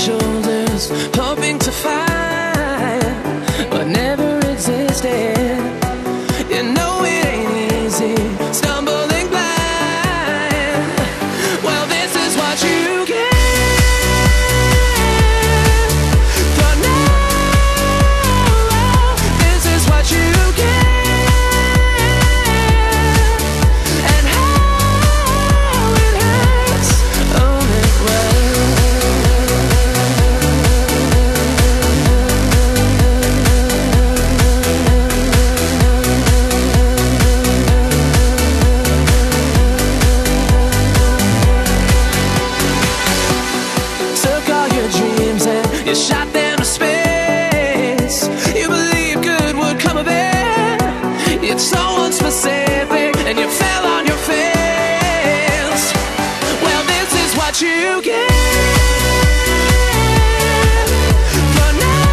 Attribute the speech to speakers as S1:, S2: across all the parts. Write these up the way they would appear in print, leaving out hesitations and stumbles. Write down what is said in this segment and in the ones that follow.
S1: shoulders, hoping to find what never existed. You know it ain't easy, stumbling blind. Well, this is what you get for now. This is what you get. You shot them to space. You believed good would come of it. It's so unspecific, and you fell on your face. Well, this is what you get for now.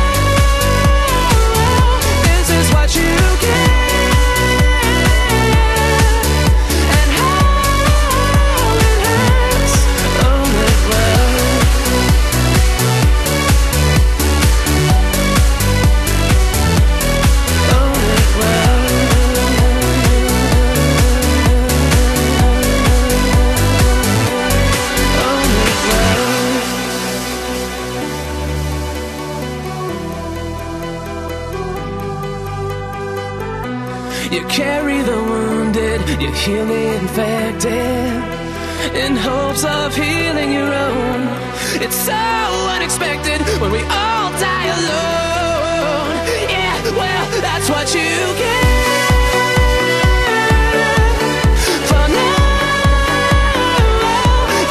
S1: This is what you get. And how it hurts. Oh, it will. You carry the wounded, you heal the infected, in hopes of healing your own. It's so unexpected when we all die alone. Yeah, well, that's what you get for now.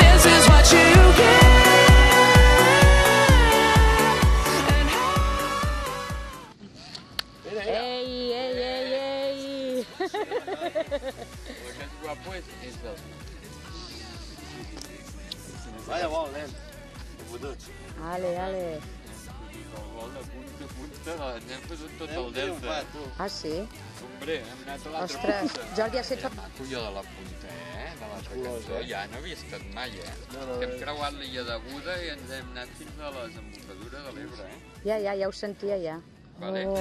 S1: This is what you get.
S2: Vaya, vamos, nen.
S3: Ale.
S2: N'hem fotut tot el delta.
S3: Ah, sí?
S2: Hombre, hem anat a l'altra
S3: Ostres,
S2: punta.
S3: Jordi ha set...
S2: Maco jo de la punta, de l'altra cançó. Ja no havia estat mai, Que hem creuat l'illa d'Aguda i ens hem anat fins a la desembocadura de l'Ebre,
S3: Ja ho sentia, ja.
S2: Vale.
S3: Oh.